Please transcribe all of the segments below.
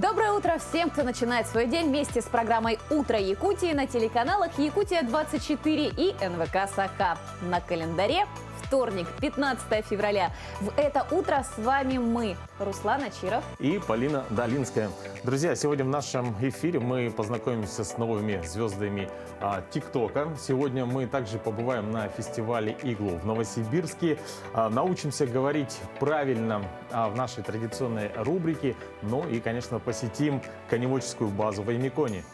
Доброе утро всем, кто начинает свой день вместе с программой «Утро Якутии» на телеканалах «Якутия-24» и НВК «Саха». На календаре вторник, 15 февраля. В это утро с вами мы, Руслан Ачиров и Полина Долинская. Друзья, сегодня в нашем эфире мы познакомимся с новыми звездами ТикТока. Сегодня мы также побываем на фестивале «Иглу» в Новосибирске. Научимся говорить правильно в нашей традиционной рубрике. Ну и, конечно, посетим коневодческую базу в Аймиконе.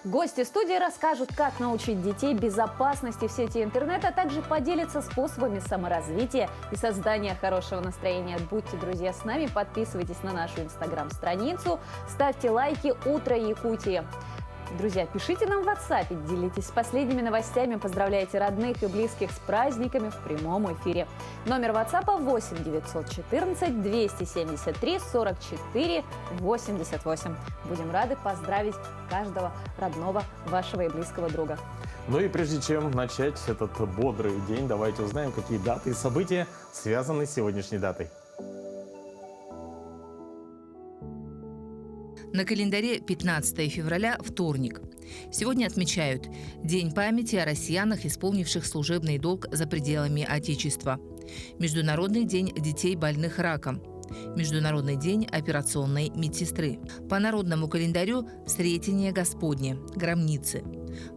Гости студии расскажут, как научить детей безопасности в сети интернета, а также поделятся способами саморазвития и создания хорошего настроения. Будьте, друзья, с нами, подписывайтесь на нашу инстаграм-страницу, ставьте лайки «Утро Якутии». Друзья, пишите нам в WhatsApp, делитесь последними новостями, поздравляйте родных и близких с праздниками в прямом эфире. Номер WhatsApp 8 914 273 44 88. Будем рады поздравить каждого родного вашего и близкого друга. Ну и прежде чем начать этот бодрый день, давайте узнаем, какие даты и события связаны с сегодняшней датой. На календаре 15 февраля, вторник. Сегодня отмечают День памяти о россиянах, исполнивших служебный долг за пределами Отечества, Международный день детей, больных раком, Международный день операционной медсестры. По народному календарю Сретение Господне, Громницы.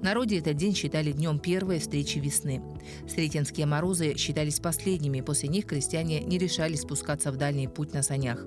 В народе этот день считали днем первой встречи весны. Сретенские морозы считались последними, после них крестьяне не решались спускаться в дальний путь на санях.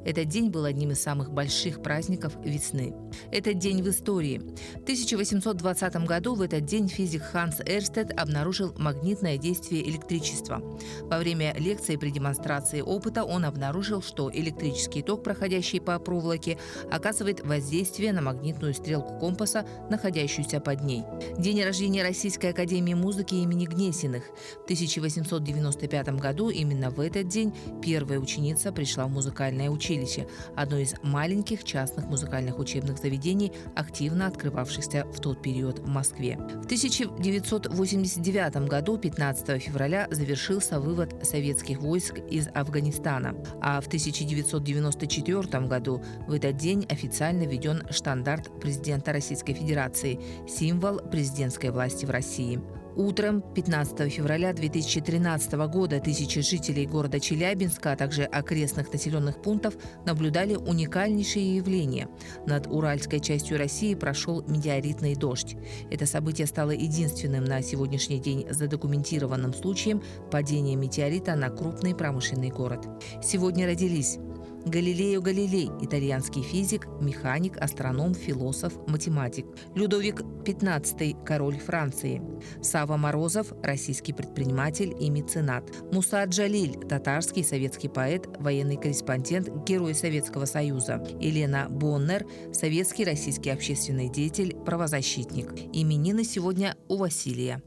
Этот день был одним из самых больших праздников весны. Этот день в истории. В 1820 году в этот день физик Ханс Эрстед обнаружил магнитное действие электричества. Во время лекции при демонстрации опыта он обнаружил, что электрический ток, проходящий по проволоке, оказывает воздействие на магнитную стрелку компаса, находящуюся под ней. День рождения Российской академии музыки имени Гнесиных. В 1895 году именно в этот день первая ученица пришла в музыкальное училище, одно из маленьких частных музыкальных учебных заведений, активно открывавшихся в тот период в Москве. В 1989 году, 15 февраля, завершился вывод советских войск из Афганистана, а в 1994 году в этот день официально введен штандарт президента Российской Федерации, символ президентской власти в России. Утром 15 февраля 2013 года тысячи жителей города Челябинска, а также окрестных населенных пунктов наблюдали уникальнейшее явление. Над уральской частью России прошел метеоритный дождь. Это событие стало единственным на сегодняшний день задокументированным случаем падения метеорита на крупный промышленный город. Сегодня родились Галилео Галилей, итальянский физик, механик, астроном, философ, математик. Людовик XV, король Франции. Сава Морозов, российский предприниматель и меценат. Муса Джалиль, татарский советский поэт, военный корреспондент, герой Советского Союза. Елена Боннер, советский российский общественный деятель, правозащитник. Именины сегодня у Василия.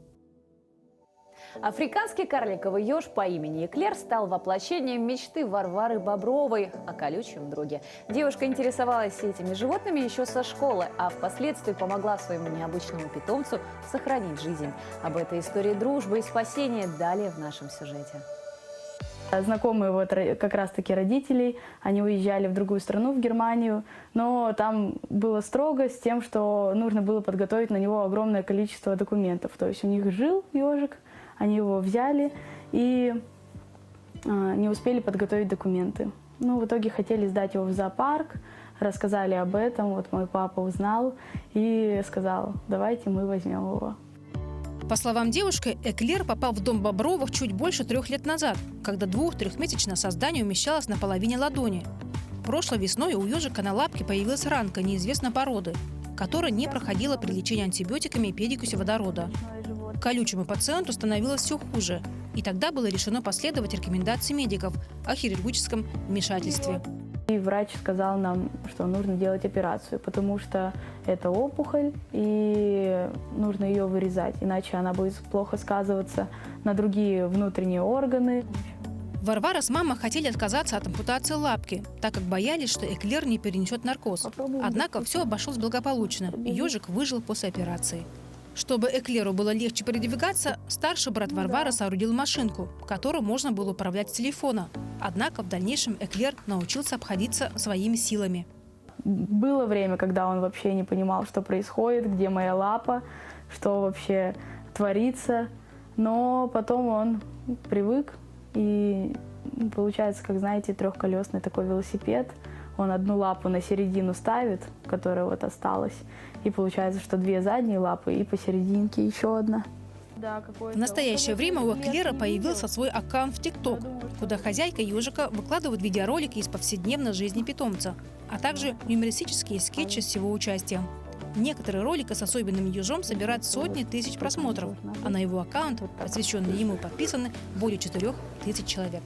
Африканский карликовый еж по имени Эклер стал воплощением мечты Варвары Бобровой о колючем друге. Девушка интересовалась этими животными еще со школы, а впоследствии помогла своему необычному питомцу сохранить жизнь. Об этой истории дружбы и спасения далее в нашем сюжете. Знакомые вот как раз-таки родителей, они уезжали в другую страну, в Германию, но там было строго с тем, что нужно было подготовить на него огромное количество документов. То есть у них жил ежик, они его взяли и не успели подготовить документы. Ну, в итоге хотели сдать его в зоопарк, рассказали об этом, вот мой папа узнал и сказал: давайте мы возьмем его. По словам девушки, Эклер попал в дом Бобровых чуть больше 3 лет назад, когда 2-3-месячное создание умещалось на половине ладони. Прошлой весной у ежика на лапке появилась ранка неизвестной породы, которая не проходила при лечении антибиотиками и перекиси водорода. Колючему пациенту становилось все хуже, и тогда было решено последовать рекомендации медиков о хирургическом вмешательстве. И врач сказал нам, что нужно делать операцию, потому что это опухоль, и нужно ее вырезать, иначе она будет плохо сказываться на другие внутренние органы. Варвара с мамой хотели отказаться от ампутации лапки, так как боялись, что Эклер не перенесет наркоз. Однако все обошлось благополучно, и ежик выжил после операции. Чтобы Эклеру было легче передвигаться, старший брат Варвары соорудил машинку, которую можно было управлять с телефона. Однако в дальнейшем Эклер научился обходиться своими силами. Было время, когда он вообще не понимал, что происходит, где моя лапа, что вообще творится. Но потом он привык, и получается, как знаете, трехколесный такой велосипед. Он одну лапу на середину ставит, которая вот осталась, и получается, что две задние лапы и посерединке еще одна. В настоящее время у Эклера появился свой аккаунт в ТикТок, куда хозяйка ежика выкладывает видеоролики из повседневной жизни питомца, а также юмористические скетчи с его участием. Некоторые ролики с особенным ежом собирают сотни тысяч просмотров, а на его аккаунт, посвященный ему, подписаны более 4000 человек.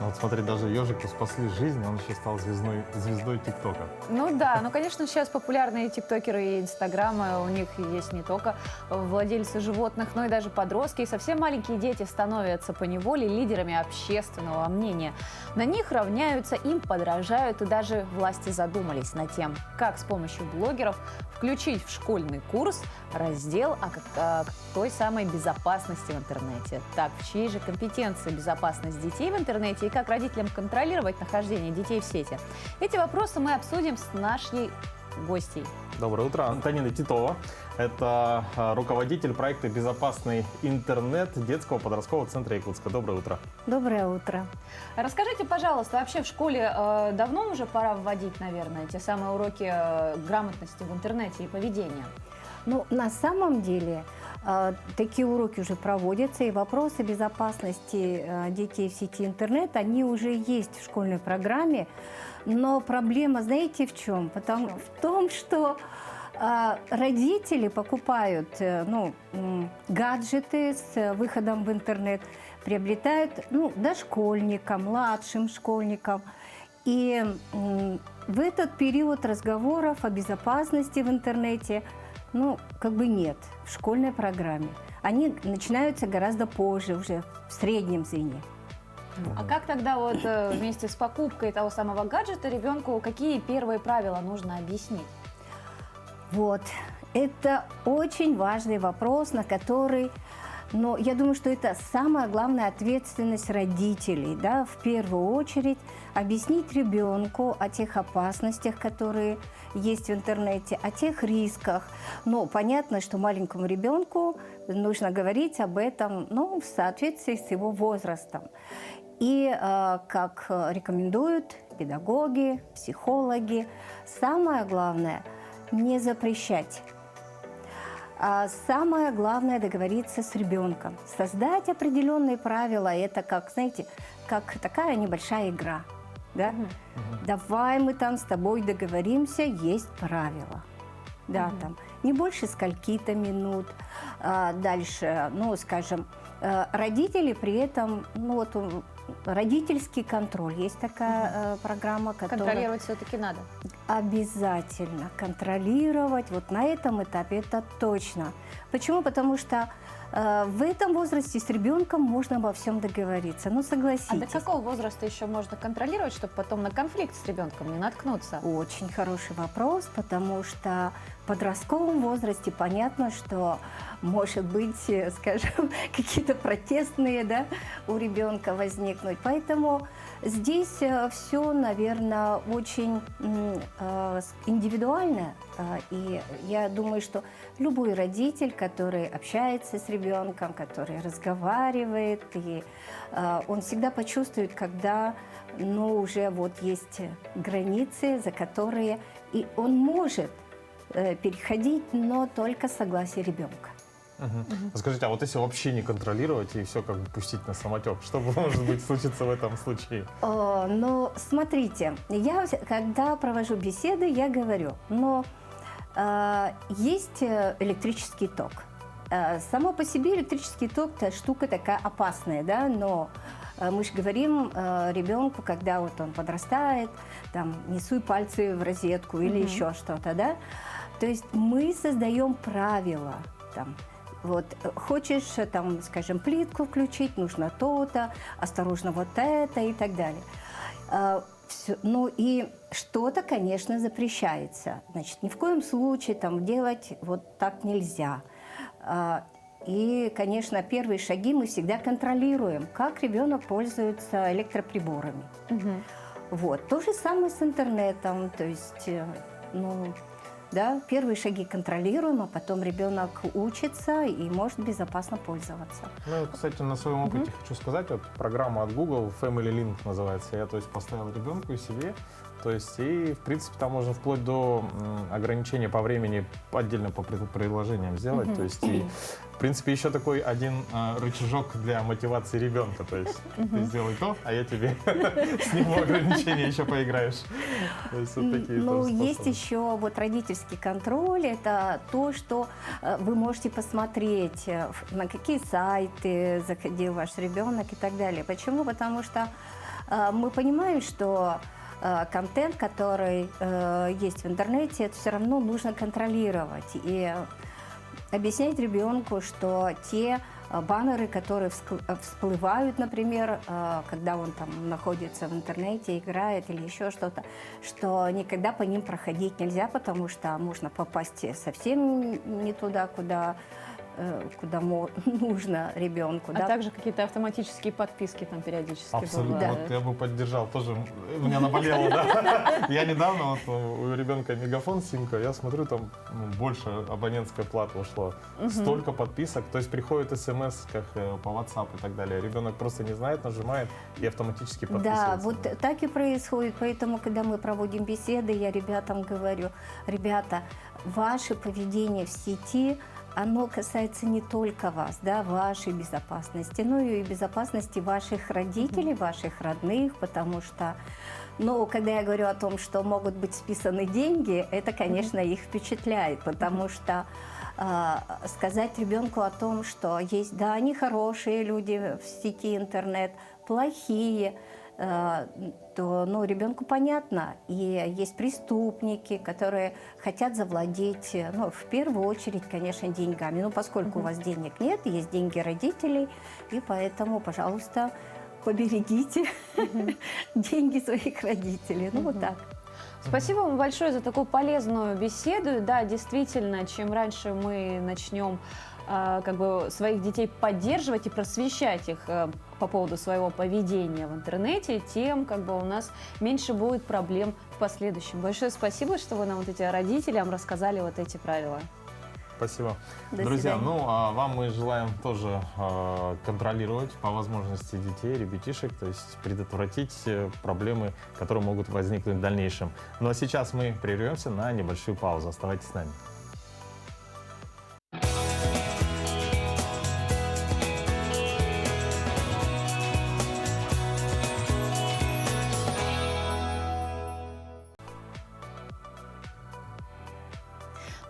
Вот смотри, даже ежику спасли жизнь, он еще стал звездой ТикТока. Ну да, ну конечно сейчас популярные тиктокеры и инстаграмы, у них есть не только владельцы животных, но и даже подростки, и совсем маленькие дети становятся поневоле лидерами общественного мнения. На них равняются, им подражают, и даже власти задумались над тем, как с помощью блогеров включить в школьный курс раздел о той самой безопасности в интернете. Так, в чьей же компетенции безопасность детей в интернете и как родителям контролировать нахождение детей в сети? Эти вопросы мы обсудим с нашей гостьей. Доброе утро. Антонина Титова. Это руководитель проекта «Безопасный интернет» детского подросткового центра Якутска. Доброе утро. Доброе утро. Расскажите, пожалуйста, вообще в школе давно уже пора вводить, наверное, те самые уроки грамотности в интернете и поведения? Ну, на самом деле, такие уроки уже проводятся, и вопросы безопасности детей в сети интернет, они уже есть в школьной программе. Но проблема, знаете, в чем? В том, что родители покупают гаджеты с выходом в интернет, приобретают дошкольникам, младшим школьникам. И в этот период разговоров о безопасности в интернете нет в школьной программе. Они начинаются гораздо позже, уже в среднем звене. А как тогда вот вместе с покупкой того самого гаджета ребенку какие первые правила нужно объяснить? Вот, это очень важный вопрос, на который, я думаю, что это самая главная ответственность родителей, да, в первую очередь объяснить ребенку о тех опасностях, которые есть в интернете, о тех рисках. Но понятно, что маленькому ребенку нужно говорить об этом, в соответствии с его возрастом. И, как рекомендуют педагоги, психологи, самое главное – не запрещать. А самое главное – договориться с ребенком, создать определенные правила. Это как, знаете, как такая небольшая игра. Да? Давай мы там с тобой договоримся, есть правила. Да, там не больше скольки-то минут. Дальше, родители при этом, родительский контроль. Есть такая программа, которая… Контролировать все-таки надо. Обязательно контролировать. Вот на этом этапе это точно. Почему? Потому что в этом возрасте с ребенком можно обо всем договориться. Согласитесь. А до какого возраста еще можно контролировать, чтобы потом на конфликт с ребенком не наткнуться? Очень хороший вопрос, потому что в подростковом возрасте понятно, что может быть, скажем, какие-то протестные, у ребенка возникнуть. Поэтому здесь все, наверное, очень индивидуально. И я думаю, что любой родитель, который общается с ребенком, который разговаривает, и он всегда почувствует, когда уже есть границы, за которые и он может переходить, но только с согласия ребенка. Скажите, а вот если вообще не контролировать и все пустить на самотек, что может быть случится в этом случае? Смотрите, я когда провожу беседы, я говорю, есть электрический ток. Само по себе электрический ток – это штука такая опасная, но мы же говорим ребенку, когда он подрастает, не суй пальцы в розетку или еще что-то, да? То есть мы создаем правила, хочешь, скажем, плитку включить, нужно то-то, осторожно вот это и так далее. И что-то, конечно, запрещается. Значит, ни в коем случае делать вот так нельзя. И, конечно, первые шаги мы всегда контролируем, как ребенок пользуется электроприборами. Вот. То же самое с интернетом. То есть, ну, да, первые шаги контролируем, а потом ребенок учится и может безопасно пользоваться. Ну, кстати, на своем опыте хочу сказать, вот программа от Google Family Link называется. Я, то есть, поставил ребенку и себе. То есть, и, в принципе, там можно вплоть до ограничения по времени отдельно по приложениям сделать. То есть, и, в принципе, еще такой один рычажок для мотивации ребенка. То есть, ты сделай то, а я тебе сниму ограничения, еще поиграешь. То есть, вот такие Ну, тоже есть способы. еще вот родительский контроль. Это то, что вы можете посмотреть, на какие сайты заходил ваш ребенок и так далее. Почему? Потому что мы понимаем, что контент, который есть в интернете, это все равно нужно контролировать. И объяснять ребенку, что те баннеры, которые всплывают, например, когда он там находится в интернете, играет или еще что-то, что никогда по ним проходить нельзя, потому что можно попасть совсем не туда, куда нужно ребенку. А да? также какие-то автоматические подписки там периодически Абсолютно. бывают. Вот я бы поддержал. Тоже у меня наболело, да. Я недавно, вот у ребенка Мегафон симка, я смотрю, там больше абонентской платы ушло. Столько подписок. То есть приходит смс, как по WhatsApp и так далее. Ребенок просто не знает, нажимает и автоматически подписывается. Да, вот так и происходит. Поэтому, когда мы проводим беседы, я ребятам говорю: ребята, ваше поведение в сети, оно касается не только вас, да, вашей безопасности, но и безопасности ваших родителей, ваших родных, потому что, ну, когда я говорю о том, что могут быть списаны деньги, это, конечно, их впечатляет, потому что сказать ребенку о том, что есть, да, они хорошие люди в сети интернет, плохие, то, ну, ребенку понятно. И есть преступники, которые хотят завладеть, ну, в первую очередь, конечно, деньгами. Ну, поскольку у вас денег нет, есть деньги родителей, и поэтому, пожалуйста, поберегите деньги своих родителей. Ну, вот так. Спасибо вам большое за такую полезную беседу. Да, действительно, чем раньше мы начнем как бы своих детей поддерживать и просвещать их по поводу своего поведения в интернете, тем как бы у нас меньше будет проблем в последующем. Большое спасибо, что вы нам, вот эти родителям, рассказали вот эти правила. Спасибо. До Друзья, свидания. ну, а вам мы желаем тоже контролировать по возможности детей, ребятишек, то есть предотвратить проблемы, которые могут возникнуть в дальнейшем. Ну, а сейчас мы прервемся на небольшую паузу. Оставайтесь с нами.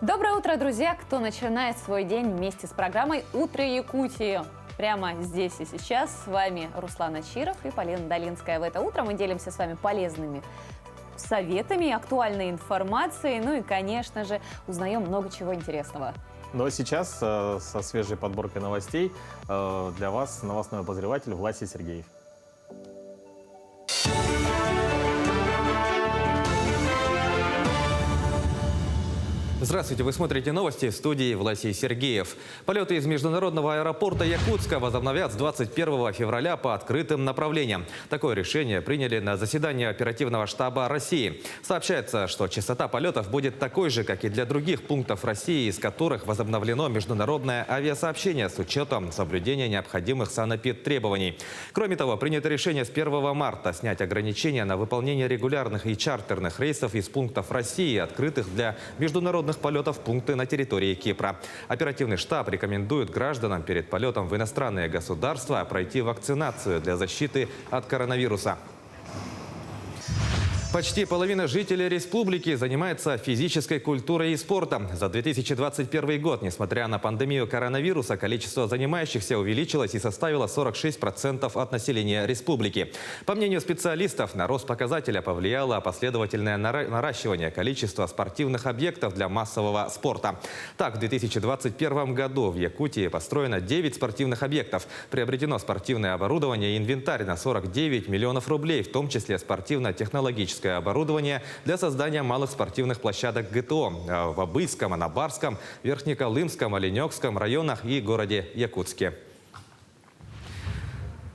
Доброе утро, друзья! Кто начинает свой день вместе с программой «Утро Якутии». Прямо здесь и сейчас с вами Руслан Ачиров и Полина Долинская. В это утро мы делимся с вами полезными советами, актуальной информацией, ну и, конечно же, узнаем много чего интересного. Ну а сейчас со свежей подборкой новостей для вас новостной обозреватель Власий Сергеев. Здравствуйте, вы смотрите новости, в студии Власий Сергеев. Полеты из международного аэропорта Якутска возобновят с 21 февраля по открытым направлениям. Такое решение приняли на заседании оперативного штаба России. Сообщается, что частота полетов будет такой же, как и для других пунктов России, из которых возобновлено международное авиасообщение с учетом соблюдения необходимых санэпидтребований. Кроме того, принято решение с 1 марта снять ограничения на выполнение регулярных и чартерных рейсов из пунктов России, открытых для международных полетов пункты на территории Кипра. Оперативный штаб рекомендует гражданам перед полетом в иностранные государства пройти вакцинацию для защиты от коронавируса. Почти половина жителей республики занимается физической культурой и спортом. За 2021 год, несмотря на пандемию коронавируса, количество занимающихся увеличилось и составило 46% от населения республики. По мнению специалистов, на рост показателя повлияло последовательное наращивание количества спортивных объектов для массового спорта. Так, в 2021 году в Якутии построено 9 спортивных объектов. Приобретено спортивное оборудование и инвентарь на 49 миллионов рублей, в том числе спортивно-технологическое оборудование для создания малых спортивных площадок ГТО в Обыльском, Анабарском, Верхнеколымском, Оленёкском районах и городе Якутске.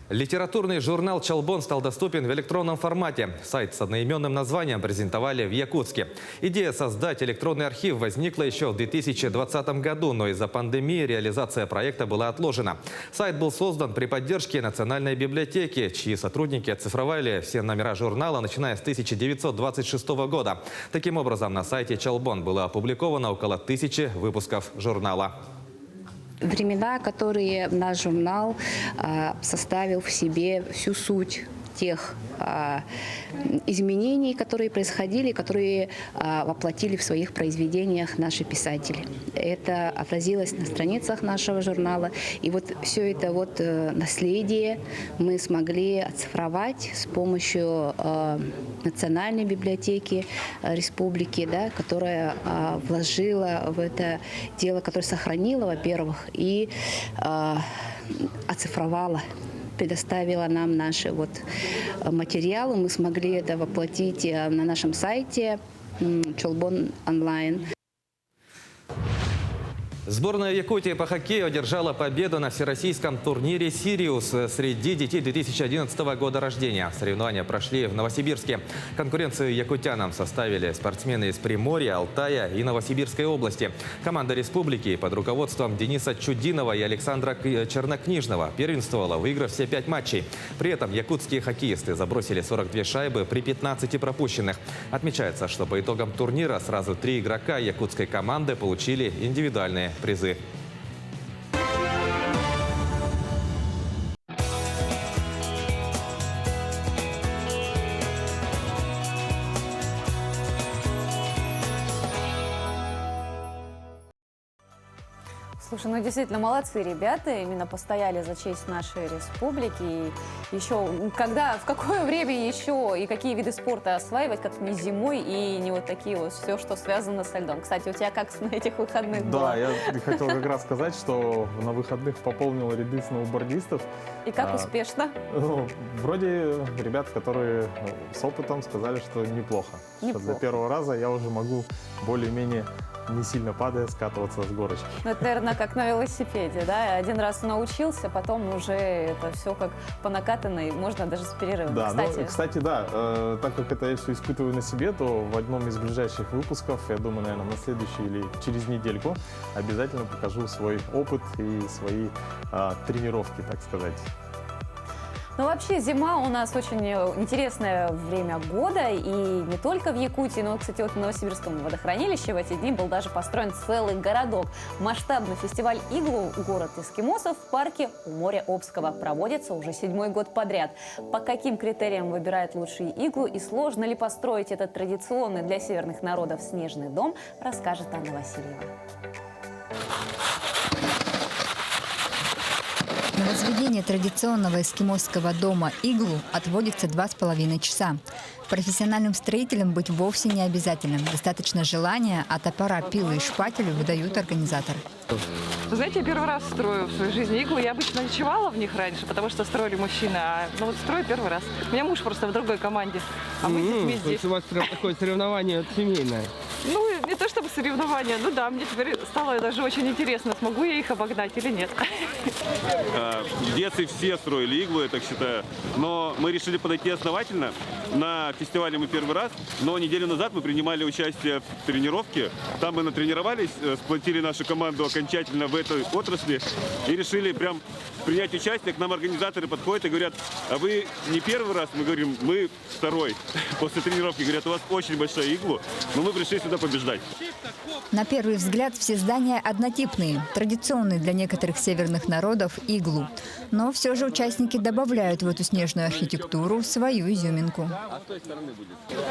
Литературный журнал «Чолбон» стал доступен в электронном формате. Сайт с одноименным названием презентовали в Якутске. Идея создать электронный архив возникла еще в 2020 году, но из-за пандемии реализация проекта была отложена. Сайт был создан при поддержке Национальной библиотеки, чьи сотрудники оцифровали все номера журнала, начиная с 1926 года. Таким образом, на сайте «Чолбон» было опубликовано около 1000 выпусков журнала. Времена, которые наш журнал составил в себе всю суть тех изменений, которые происходили, которые воплотили в своих произведениях наши писатели. Это отразилось на страницах нашего журнала. И вот все это вот наследие мы смогли оцифровать с помощью Национальной библиотеки республики, да, которая вложила в это дело, которая сохранила, во-первых, и оцифровала, предоставила нам наши материалы. Мы смогли это воплотить на нашем сайте «Чолбон онлайн». Сборная Якутии по хоккею одержала победу на всероссийском турнире «Сириус» среди детей 2011 года рождения. Соревнования прошли в Новосибирске. Конкуренцию якутянам составили спортсмены из Приморья, Алтая и Новосибирской области. Команда республики под руководством Дениса Чудинова и Александра Чернокнижного первенствовала, выиграв все 5 матчей. При этом якутские хоккеисты забросили 42 шайбы при 15 пропущенных. Отмечается, что по итогам турнира сразу 3 игрока якутской команды получили индивидуальные призы. Слушай, ну действительно молодцы ребята, именно постояли за честь нашей республики. И еще, в какое время еще и какие виды спорта осваивать, как не зимой и не вот такие вот все, что связано со льдом. Кстати, у тебя как на этих выходных было? Да, я хотел как раз сказать, что на выходных пополнил ряды сноубордистов. И как успешно? Вроде ребят, которые с опытом, сказали, что неплохо. Что для первого раза я уже могу более-менее, не сильно падая, скатываться с горочки. Ну, это, наверное, как на велосипеде, да? Один раз научился, потом уже это все как по накатанной, можно даже с перерывом. Да, кстати, да, так как это я все испытываю на себе, то в одном из ближайших выпусков, я думаю, наверное, на следующий или через недельку, обязательно покажу свой опыт и свои тренировки, так сказать. Ну, вообще, зима у нас очень интересное время года, и не только в Якутии, но, кстати, вот в Новосибирском водохранилище в эти дни был даже построен целый городок. Масштабный фестиваль «Иглу. Город эскимосов» в парке у моря Обского проводится уже 7-й год подряд. По каким критериям выбирают лучшие иглу и сложно ли построить этот традиционный для северных народов снежный дом, расскажет Анна Васильева. На возведение традиционного эскимосского дома «Иглу» отводится 2,5 часа. Профессиональным строителям быть вовсе не обязательно. Достаточно желания, а топора, пилы и шпателю выдают организаторы. Вы знаете, я первый раз строю в своей жизни иглу. Я обычно ночевала в них раньше, потому что строили мужчины. Но вот строю первый раз. У меня муж просто в другой команде, а мы с детьми здесь. То есть у вас прям такое соревнование семейное? Ну, не то чтобы соревнования, ну да, мне теперь стало даже очень интересно, смогу я их обогнать или нет. В детстве все строили иглу, я так считаю. Но мы решили подойти основательно. На фестивале мы первый раз, но неделю назад мы принимали участие в тренировке. Там мы натренировались, сплотили нашу команду окончательно в этой отрасли и решили прям принять участие. К нам организаторы подходят и говорят: а вы не первый раз? Мы говорим: мы второй. После тренировки говорят: у вас очень большая игла, но мы пришли сюда побеждать. На первый взгляд все здания однотипные, традиционные для некоторых северных народов иглу. Но все же участники добавляют в эту снежную архитектуру свою изюминку.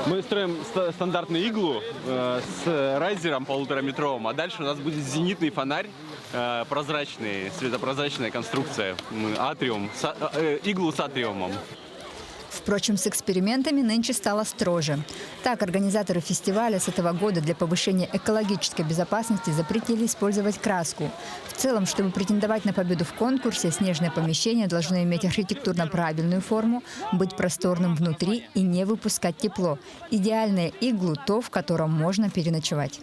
Мы строим стандартную иглу с райзером 1,5-метровым, а дальше у нас будет зенитный фонарь, прозрачный, светопрозрачная конструкция, атриум, иглу с атриумом. Впрочем, с экспериментами нынче стало строже. Так, организаторы фестиваля с этого года для повышения экологической безопасности запретили использовать краску. В целом, чтобы претендовать на победу в конкурсе, снежное помещение должно иметь архитектурно правильную форму, быть просторным внутри и не выпускать тепло. Идеальное иглу – то, в котором можно переночевать.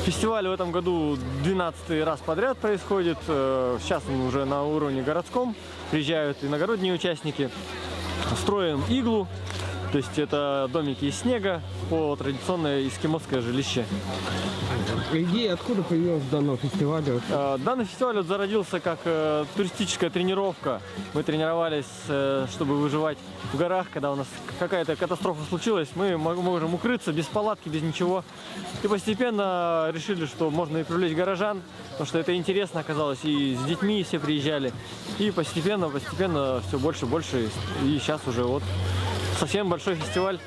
Фестиваль в этом году 12-й раз подряд происходит. Сейчас он уже на уровне городском. Приезжают иногородние участники. Строим иглу. То есть это домики из снега по традиционное эскимосское жилище. Идея откуда появилась данного фестиваля? Данный фестиваль зародился как туристическая тренировка. Мы тренировались, чтобы выживать в горах, когда у нас какая-то катастрофа случилась. Мы можем укрыться без палатки, без ничего. И постепенно решили, что можно и привлечь горожан, потому что это интересно оказалось. И с детьми все приезжали. И постепенно все больше и больше. И сейчас уже вот совсем большой фестиваль.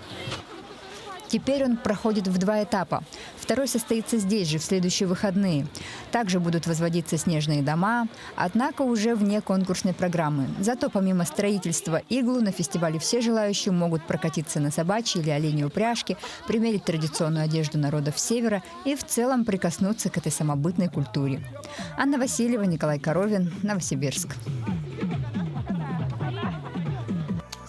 Теперь он проходит в 2 этапа. Второй состоится здесь же, в следующие выходные. Также будут возводиться снежные дома, однако уже вне конкурсной программы. Зато помимо строительства иглу на фестивале все желающие могут прокатиться на собачьей или оленей упряжке, примерить традиционную одежду народов Севера и в целом прикоснуться к этой самобытной культуре. Анна Васильева, Николай Коровин, Новосибирск.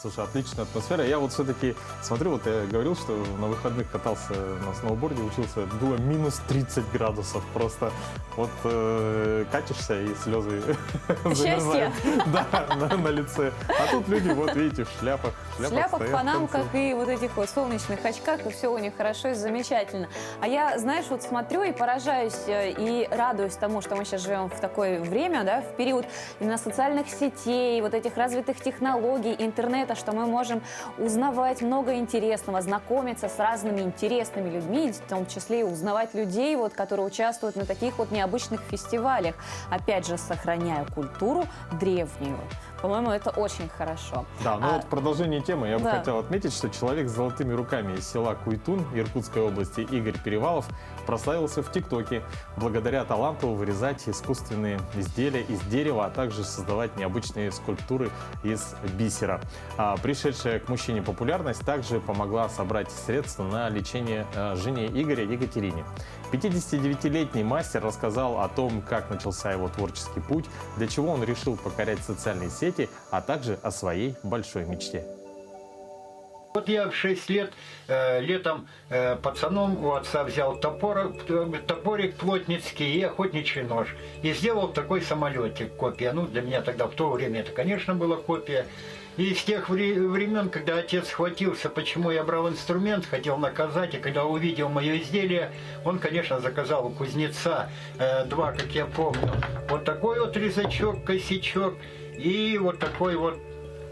Слушай, отличная атмосфера. Я вот все-таки смотрю, вот я говорил, что на выходных катался на сноуборде, учился, было минус 30 градусов. Просто вот катишься и слезы замерзают. Да, на лице. А тут люди, вот видите, в шляпах. В шляпах, панамках и вот этих вот солнечных очках, и все у них хорошо и замечательно. А я, знаешь, вот смотрю и поражаюсь, и радуюсь тому, что мы сейчас живем в такое время, да, в период именно социальных сетей, вот этих развитых технологий, интернета, что мы можем узнавать много интересного, знакомиться с разными интересными людьми, в том числе и узнавать людей, вот, которые участвуют на таких вот необычных фестивалях, опять же, сохраняя культуру древнюю. По-моему, это очень хорошо. Да, ну вот в продолжении темы я бы хотел отметить, что человек с золотыми руками из села Куйтун Иркутской области Игорь Перевалов прославился в ТикТоке благодаря таланту вырезать искусственные изделия из дерева, а также создавать необычные скульптуры из бисера. Пришедшая к мужчине популярность также помогла собрать средства на лечение жене Игоря Екатерине. 59-летний мастер рассказал о том, как начался его творческий путь, для чего он решил покорять социальные сети, а также о своей большой мечте. Вот я в 6 лет летом пацаном у отца взял топорик плотницкий и охотничий нож. И сделал такой самолетик, копия. Ну, для меня тогда в то время это, конечно, была копия. И с тех времен, когда отец схватился, почему я брал инструмент, хотел наказать, и когда увидел мое изделие, он, конечно, заказал у кузнеца 2, как я помню, вот такой вот резачок, косячок и вот такой вот,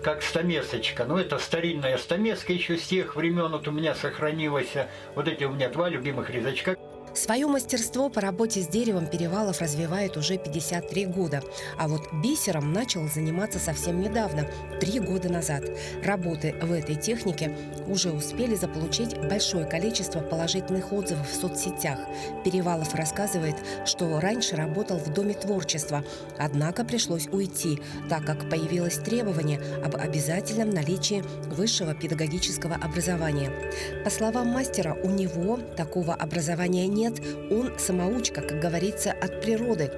как стамесочка. Ну, это старинная стамеска еще с тех времен, вот у меня сохранилось. Вот эти у меня 2 любимых резачка. Свое мастерство по работе с деревом Перевалов развивает уже 53 года. А вот бисером начал заниматься совсем недавно, 3 года назад. Работы в этой технике уже успели заполучить большое количество положительных отзывов в соцсетях. Перевалов рассказывает, что раньше работал в Доме творчества, однако пришлось уйти, так как появилось требование об обязательном наличии высшего педагогического образования. По словам мастера, у него такого образования нет, он самоучка, как говорится, от природы.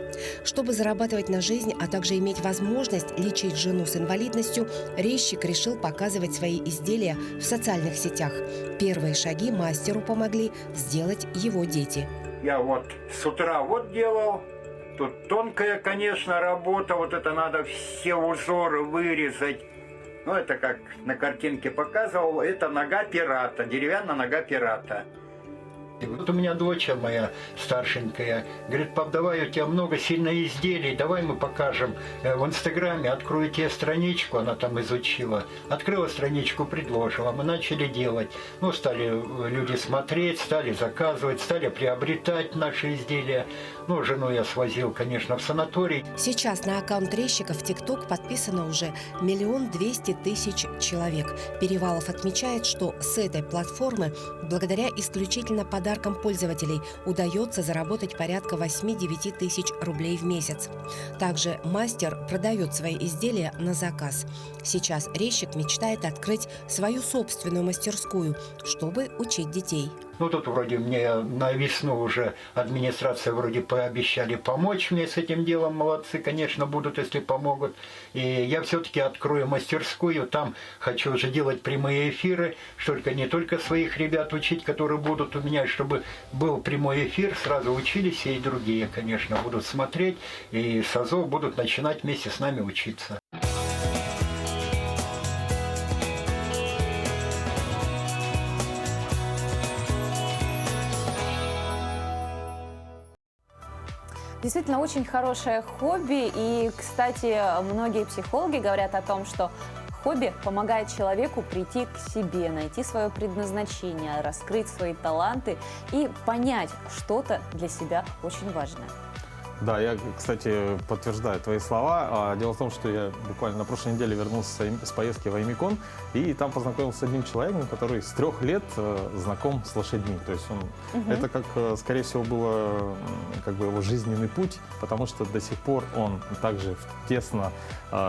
Чтобы зарабатывать на жизнь, а также иметь возможность лечить жену с инвалидностью, резчик решил показывать свои изделия в социальных сетях. Первые шаги мастеру помогли сделать его дети. Я вот с утра вот делал. Тут тонкая, конечно, работа. Вот это надо все узоры вырезать. Ну, это как на картинке показывал. Это нога пирата, деревянная нога пирата. Вот у меня дочь моя старшенькая говорит: пап, давай, у тебя много сильно изделий, давай мы покажем в Инстаграме, открою тебе страничку, она там изучила, открыла страничку, предложила, мы начали делать. Ну, стали люди смотреть, стали заказывать, стали приобретать наши изделия. Ну, жену я свозил, конечно, в санаторий. Сейчас на аккаунт резчика в ТикТок подписано уже 1 200 000 человек. Перевалов отмечает, что с этой платформы, благодаря исключительно подаркам пользователей, удается заработать порядка 8-9 тысяч рублей в месяц. Также мастер продает свои изделия на заказ. Сейчас резчик мечтает открыть свою собственную мастерскую, чтобы учить детей. Ну, тут вроде мне на весну уже администрация вроде пообещали помочь мне с этим делом. Молодцы, конечно, будут, если помогут. И я все-таки открою мастерскую. Там хочу уже делать прямые эфиры, только не только своих ребят учить, которые будут у меня, чтобы был прямой эфир, сразу учились, и другие, конечно, будут смотреть. И с АЗОВ будут начинать вместе с нами учиться. Действительно, очень хорошее хобби. И, кстати, многие психологи говорят о том, что хобби помогает человеку прийти к себе, найти свое предназначение, раскрыть свои таланты и понять что-то для себя очень важное. Да, я, кстати, подтверждаю твои слова. Дело в том, что я буквально на прошлой неделе вернулся с поездки в Аймикон, и там познакомился с одним человеком, который с 3 лет знаком с лошадьми. То есть это, как, скорее всего, было как бы его жизненный путь, потому что до сих пор он также тесно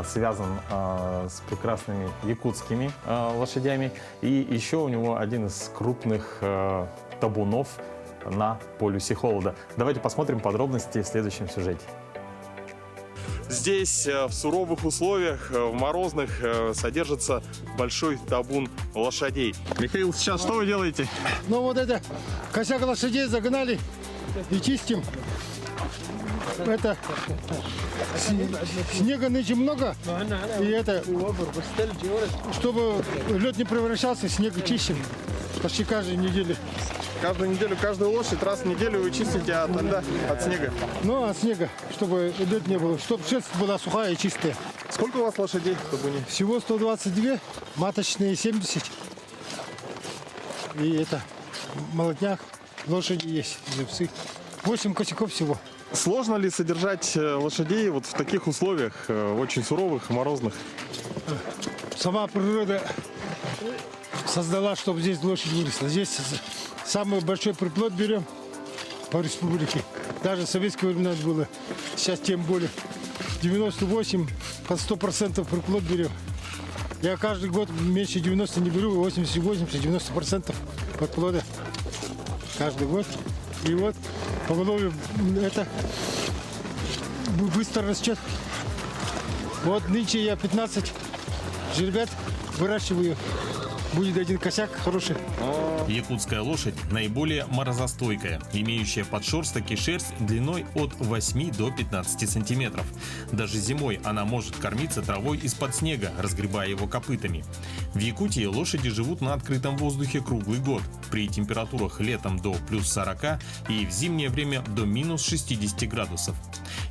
связан с прекрасными якутскими лошадями. И еще у него один из крупных табунов на полюсе холода. Давайте посмотрим подробности в следующем сюжете. Здесь в суровых условиях, в морозных, содержится большой табун лошадей. Михаил, сейчас что вы делаете? Ну вот это, косяк лошадей загнали и чистим. Это снега нынче много, и это, чтобы лед не превращался, снег чистим почти каждую неделю. Каждую неделю, каждую лошадь раз в неделю вы чистите от льда, от снега? Ну, от снега, чтобы лед не было, чтобы шерсть была сухая и чистая. Сколько у вас лошадей? Всего 122, маточные 70. И это, молодняк, лошади есть, жеребцы. 8 косяков всего. Сложно ли содержать лошадей вот в таких условиях, очень суровых, морозных? Сама природа создала, чтобы здесь лошадь выросла. Здесь самый большой приплод берем по республике. Даже в советское время было, сейчас тем более. 98 под 100% приплод берем. Я каждый год меньше 90 не беру, 80-90% подплода каждый год. И вот поголовье это быстро растет. Вот нынче я 15 жеребят выращиваю. Будет один косяк хороший. Якутская лошадь наиболее морозостойкая, имеющая подшерсток и шерсть длиной от 8 до 15 сантиметров. Даже зимой она может кормиться травой из-под снега, разгребая его копытами. В Якутии лошади живут на открытом воздухе круглый год, при температурах летом до плюс 40 и в зимнее время до минус 60 градусов.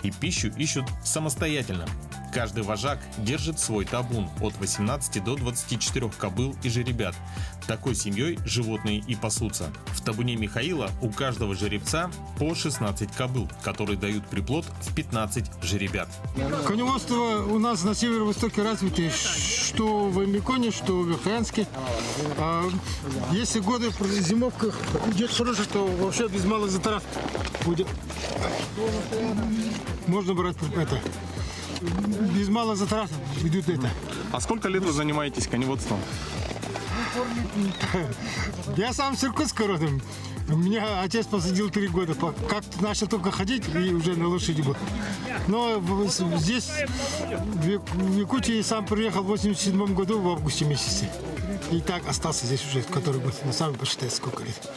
И пищу ищут самостоятельно. Каждый вожак держит свой табун от 18 до 24 кобыл и жеребят. Такой семьей животные и пасутся. В табуне Михаила у каждого жеребца по 16 кобыл, которые дают приплод в 15 жеребят. Коневодство у нас на северо-востоке развито, что в Аймиконе, что в Верхоянске. Если годы в зимовках идет хорошо, то вообще без малых затрат будет. Можно брать это. Без малых затрат идут это. А сколько лет вы занимаетесь коневодством? Я сам с Иркутска родом. Меня отец посадил 3 года. Как начал только ходить, и уже на лошади был. Но здесь, в Якутии, сам приехал в 87 году, в августе месяце. И так остался здесь уже, который год. Но сами посчитайте, сколько лет.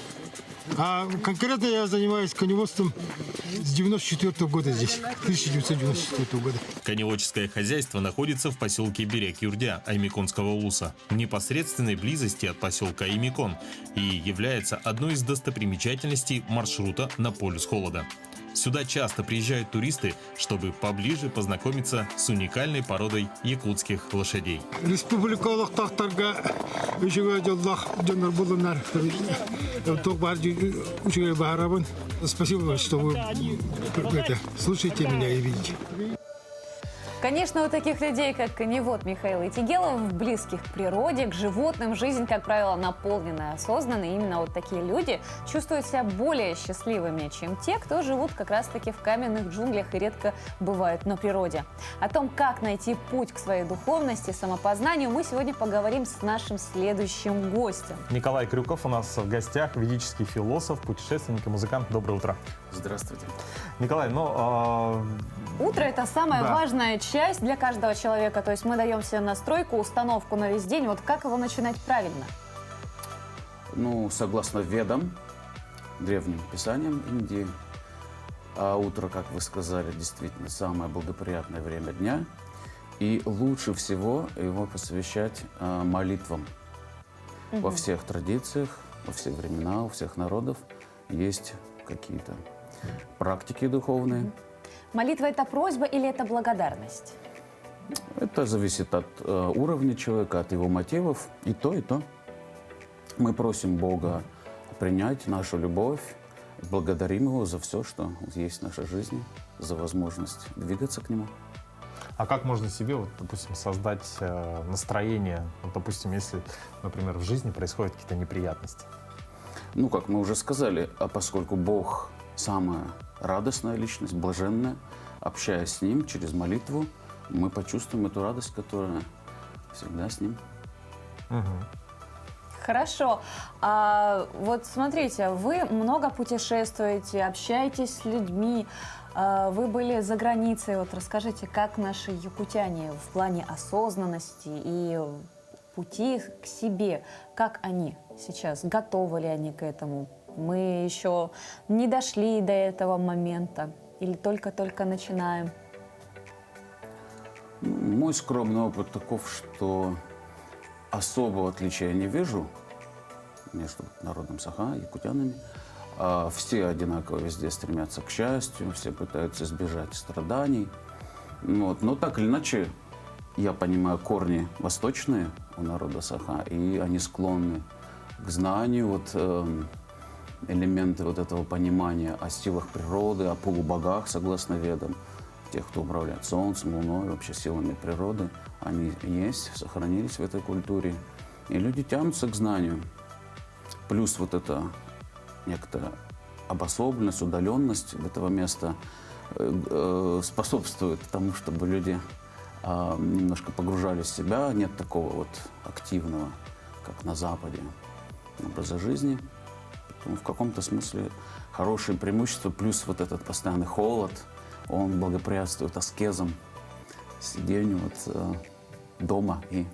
А конкретно я занимаюсь коневодством с 94 года здесь, 1994 года. Коневодческое хозяйство находится в поселке Берек-Юрдя Аймиконского улуса, в непосредственной близости от поселка Аймикон, и является одной из достопримечательностей маршрута на полюс холода. Сюда часто приезжают туристы, чтобы поближе познакомиться с уникальной породой якутских лошадей. Республикалық тақтарға үшіге жоллақ жонар болынар. Спасибо, что вы слушаете меня и видите. Конечно, у таких людей, как коневод Михаил Итигелов, близких к природе, к животным, жизнь, как правило, наполнена и осознанной. И именно вот такие люди чувствуют себя более счастливыми, чем те, кто живут как раз-таки в каменных джунглях и редко бывают на природе. О том, как найти путь к своей духовности, самопознанию, мы сегодня поговорим с нашим следующим гостем. Николай Крюков у нас в гостях, ведический философ, путешественник и музыкант. Доброе утро. Здравствуйте. Николай, Утро – это самая Да. важная часть для каждого человека. То есть мы даем себе настройку, установку на весь день. Вот как его начинать правильно? Ну, согласно Ведам, древним писаниям Индии, утро, как вы сказали, действительно самое благоприятное время дня. И лучше всего его посвящать молитвам. Во всех традициях, во все времена, у всех народов есть какие-то практики духовные. Молитва – это просьба или это благодарность? Это зависит от уровня человека, от его мотивов. И то, и то. Мы просим Бога принять нашу любовь, благодарим Его за все, что есть в нашей жизни, за возможность двигаться к Нему. А как можно себе, вот, допустим, создать настроение, вот, допустим, если, например, в жизни происходят какие-то неприятности? Ну, как мы уже сказали, а поскольку Бог самая радостная личность, блаженная, общаясь с Ним через молитву, мы почувствуем эту радость, которая всегда с Ним. Хорошо. А вот смотрите, вы много путешествуете, общаетесь с людьми, вы были за границей. Вот расскажите, как наши якутяне в плане осознанности и пути к себе, как они сейчас, готовы ли они к этому? Мы еще не дошли до этого момента или только-только начинаем? Мой скромный опыт таков, что особого отличия не вижу между народом Саха и якутянами. Все одинаково везде стремятся к счастью, все пытаются избежать страданий. Вот. Но так или иначе, я понимаю, корни восточные у народа Саха, и они склонны к знанию, вот, элементы вот этого понимания о силах природы, о полубогах, согласно Ведам, тех, кто управляет солнцем, луной, вообще силами природы, они есть, сохранились в этой культуре. И люди тянутся к знанию. Плюс вот эта некоторая обособленность, удаленность этого места способствует тому, чтобы люди немножко погружались в себя. Нет такого вот активного, как на Западе, образа жизни. Поэтому в каком-то смысле хорошее преимущество, плюс вот этот постоянный холод, он благоприятствует аскезам, сидению вот, дома и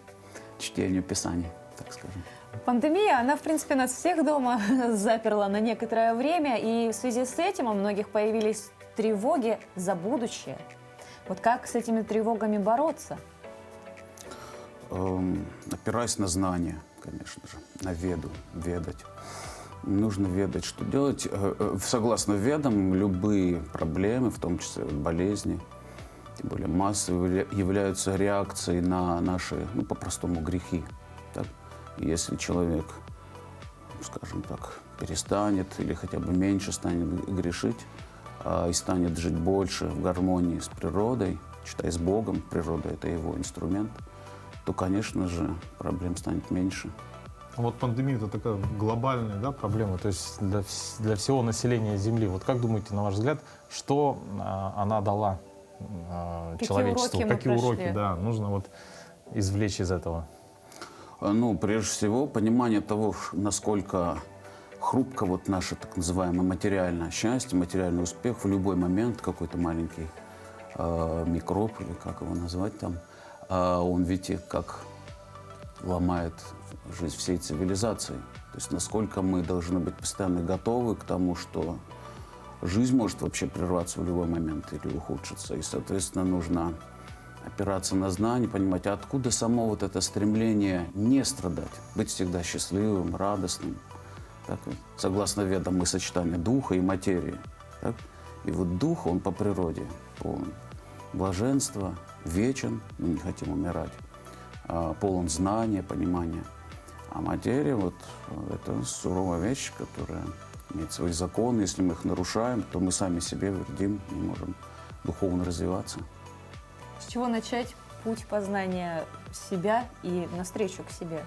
чтению Писаний, так скажем. Пандемия, она, в принципе, нас всех дома заперла на некоторое время, и в связи с этим у многих появились тревоги за будущее. Вот как с этими тревогами бороться? Опираясь на знания, конечно же, на веду, ведать. Нужно ведать, что делать. Согласно Ведам, любые проблемы, в том числе болезни, тем более массовые, являются реакцией на наши, ну, по-простому, грехи. Так? Если человек, скажем так, перестанет или хотя бы меньше станет грешить и станет жить больше в гармонии с природой, считай, с Богом, природа – это его инструмент, то, конечно же, проблем станет меньше. Вот пандемия – это такая глобальная, да, проблема, то есть для всего населения Земли. Вот как думаете, на ваш взгляд, что она дала человечеству? Какие уроки, да, нужно вот извлечь из этого? Ну, прежде всего, понимание того, насколько хрупко вот наше так называемое материальное счастье, материальный успех в любой момент, какой-то маленький микроб, или как его назвать там, он, видите, как ломает жизнь всей цивилизации. То есть насколько мы должны быть постоянно готовы к тому, что жизнь может вообще прерваться в любой момент или ухудшиться. И, соответственно, нужно опираться на знания, понимать, откуда само вот это стремление не страдать, быть всегда счастливым, радостным. Так, согласно Ведам, мы сочетание духа и материи. Так? И вот дух, он по природе полон блаженства, вечен, мы не хотим умирать, полон знания, понимания. А материя, вот, это суровая вещь, которая имеет свои законы. Если мы их нарушаем, то мы сами себе вредим, не можем духовно развиваться. С чего начать путь познания себя и навстречу к себе?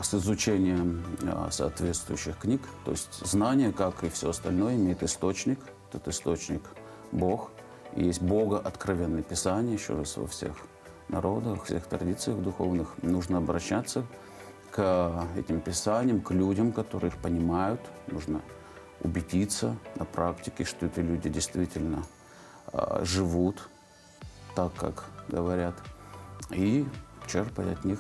С изучением соответствующих книг, то есть знание, как и все остальное, имеет источник. Этот источник – Бог. И есть Бога откровенное Писание, еще раз, во всех народах, во всех традициях духовных. Нужно обращаться к этим Писаниям, к людям, которые их понимают. Нужно убедиться на практике, что эти люди действительно живут так, как говорят, и черпать от них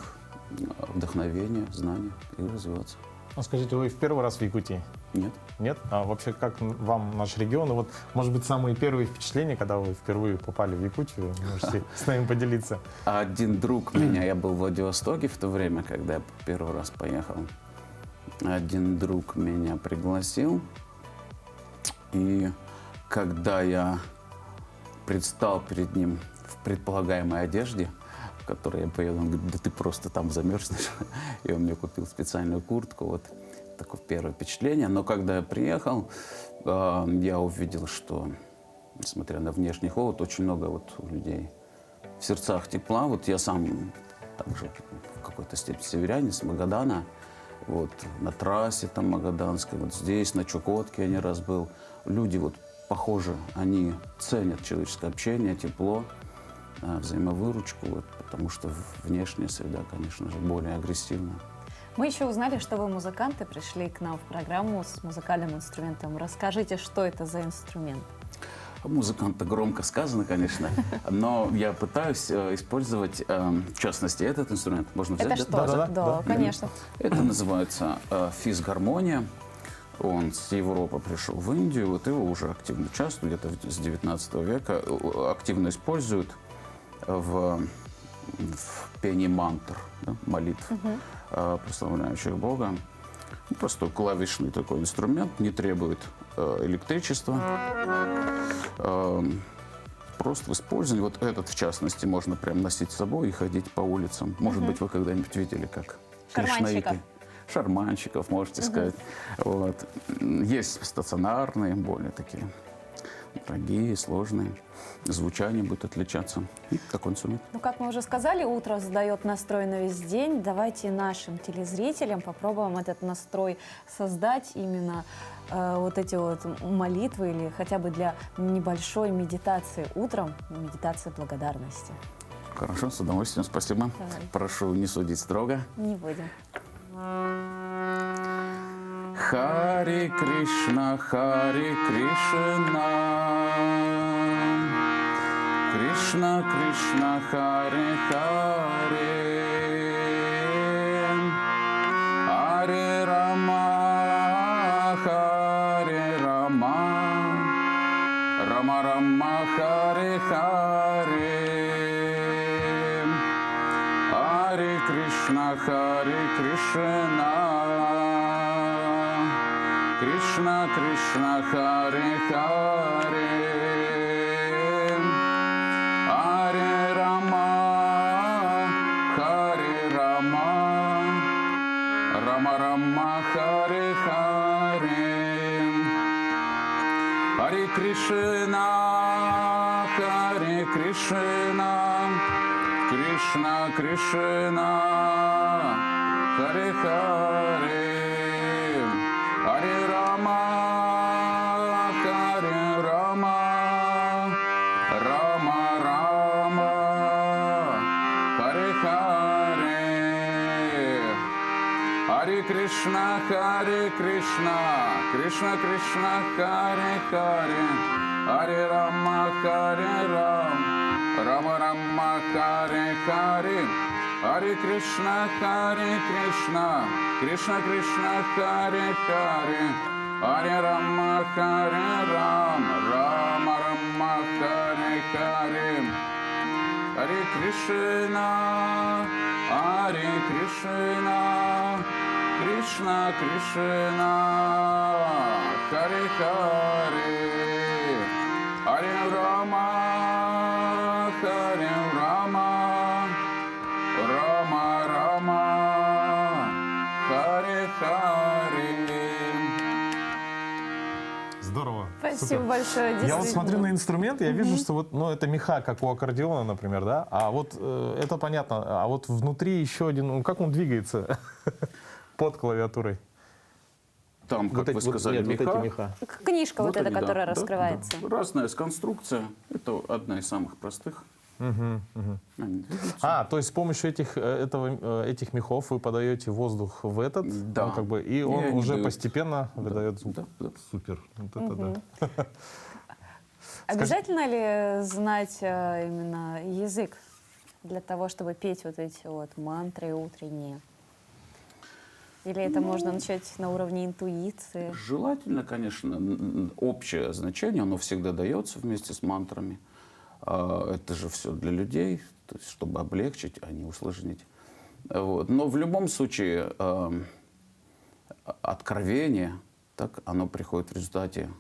вдохновение, знания и развиваться. Ну, скажите, вы в первый раз в Якутии? Нет. Нет? А вообще, как вам наш регион? И вот, может быть, самые первые впечатления, когда вы впервые попали в Якутию, можете с нами поделиться? Один друг меня, я был в Владивостоке в то время, когда я первый раз поехал. Один друг меня пригласил, и когда я предстал перед ним в предполагаемой одежде, в которой я поеду, он говорит: да ты просто там замерзнешь. И он мне купил специальную куртку. Вот такое первое впечатление. Но когда я приехал, я увидел, что, несмотря на внешний холод, очень много вот у людей в сердцах тепла. Вот я сам также в какой-то степени северянин, с Магадана. Вот на трассе там Магаданской, вот здесь, на Чукотке я не раз был. Люди вот похоже, они ценят человеческое общение, тепло, взаимовыручку, вот, потому что внешняя среда, конечно же, более агрессивна. Мы еще узнали, что вы музыканты, пришли к нам в программу с музыкальным инструментом. Расскажите, что это за инструмент? Музыкант-то громко сказано, конечно, но я пытаюсь использовать, в частности, этот инструмент. Можно взять? Это что? Да, конечно. Это называется физгармония. Он с Европы пришел в Индию, вот его уже активно участвуют, где-то с 19 века, активно используют в пении мантр, да, молитв, прославляющих Бога. Простой клавишный такой инструмент, не требует электричества. Просто в использовании, вот этот в частности, можно прям носить с собой и ходить по улицам. Может быть, вы когда-нибудь видели, как кришнаиты. Шарманщиков, можете сказать. Вот. Есть стационарные, более такие дорогие, сложные. Звучание будет отличаться. И такой инструмент. Ну, как мы уже сказали, утро задает настрой на весь день. Давайте нашим телезрителям попробуем этот настрой создать, именно вот эти вот молитвы или хотя бы для небольшой медитации утром, медитации благодарности. Хорошо, с удовольствием, спасибо. Давай. Прошу не судить строго. Не будем. Хари Кришна, Хари Кришна, Кришна Кришна, Хари Хари, Хари Рама, Хари Рама, Рама Рама, Хари Хари, Хари Кришна, Хари Кришна, Кришна Кришна, Хари Хари, Хари Рама, Хари Рама, Рама Рама, Хари Хари, Хари Кришна, Хари Кришна, Кришна Кришна, Хари Хари, Хари Рама, Хари Рама, Рама Рама, Хари Хари, Хари Кришна, Хари Кришна, Кришна Кришна, Хари Хари, Хари Рама, Хари Рам, Рама Рама, Хари Хари, Хари Кришна, Хари Кришна, Кришна Кришна, Хари Хари, Хари Рама, Хари Рам, Рама Рама, Хари Хари, Хари Кришна, Хари Кришна, Кришна Кришна, Хари Хари, Хари Рама, Хари Рама, Рама Рама, Хари Хари. Здорово. Спасибо большое. Я вот смотрю на инструмент, я вижу, Мгм. что вот, ну, это меха, как у аккордеона, например, да? А вот это понятно. А вот внутри еще один, ну, как он двигается под клавиатурой? Там, как вы сказали, нет, меха. вот эти меха. Книжка вот эта, они, да, которая да, раскрывается. да. Разная конструкция. Это одна из самых простых. Мгм, мгм. Они двигаются. То есть с помощью этих мехов вы подаете воздух в этот, Да. он как бы, и он они уже дают. постепенно выдает звук. Да. Супер. Вот это Мгм. да. Обязательно ли знать именно язык для того, чтобы петь вот эти вот мантры утренние? Или это можно начать на уровне интуиции? Желательно, конечно, общее значение, оно всегда дается вместе с мантрами. Это же все для людей, то есть, чтобы облегчить, а не усложнить. Вот. Но в любом случае откровение, так, оно приходит в результате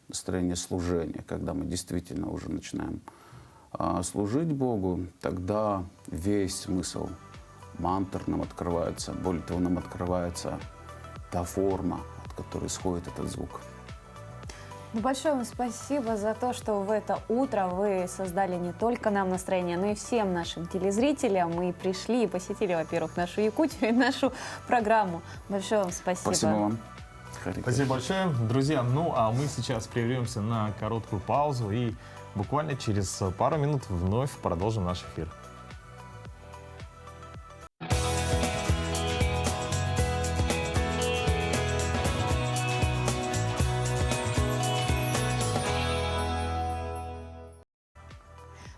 настроения служения, когда мы действительно уже начинаем служить Богу, тогда весь смысл мантр нам открывается, более того, нам открывается та форма, от которой исходит этот звук. Ну, большое вам спасибо за то, что в это утро вы создали не только нам настроение, но и всем нашим телезрителям. Мы пришли и посетили, во-первых, нашу Якутию и нашу программу. Большое вам спасибо. Спасибо вам. Спасибо большое, друзья. Ну, а мы сейчас прервемся на короткую паузу и буквально через пару минут вновь продолжим наш эфир.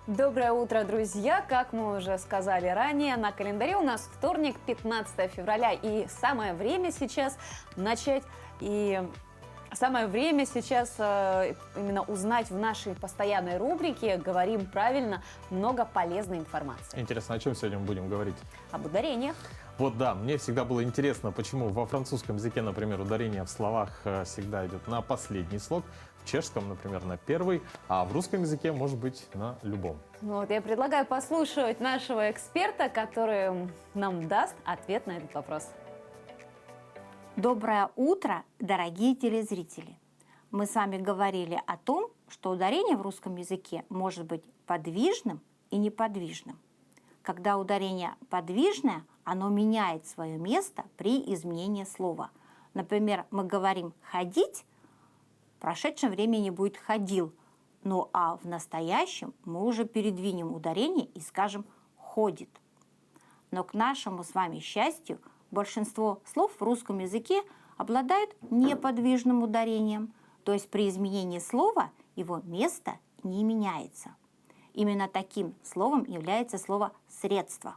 Доброе утро, друзья! Как мы уже сказали ранее, на календаре у нас вторник, 15 февраля. И самое время сейчас начать самое время сейчас именно узнать в нашей постоянной рубрике «Говорим правильно» много полезной информации. Интересно, о чем сегодня мы будем говорить? Об ударениях. Вот да, мне всегда было интересно, почему во французском языке, например, ударение в словах всегда идет на последний слог, в чешском, например, на первый, а в русском языке может быть на любом. Вот, я предлагаю послушать нашего эксперта, который нам даст ответ на этот вопрос. Доброе утро, дорогие телезрители! Мы с вами говорили о том, что ударение в русском языке может быть подвижным и неподвижным. Когда ударение подвижное, оно меняет свое место при изменении слова. Например, мы говорим «ходить», в прошедшем времени будет «ходил», ну а в настоящем мы уже передвинем ударение и скажем «ходит». Но к нашему с вами счастью, большинство слов в русском языке обладают неподвижным ударением, то есть при изменении слова его место не меняется. Именно таким словом является слово «средство».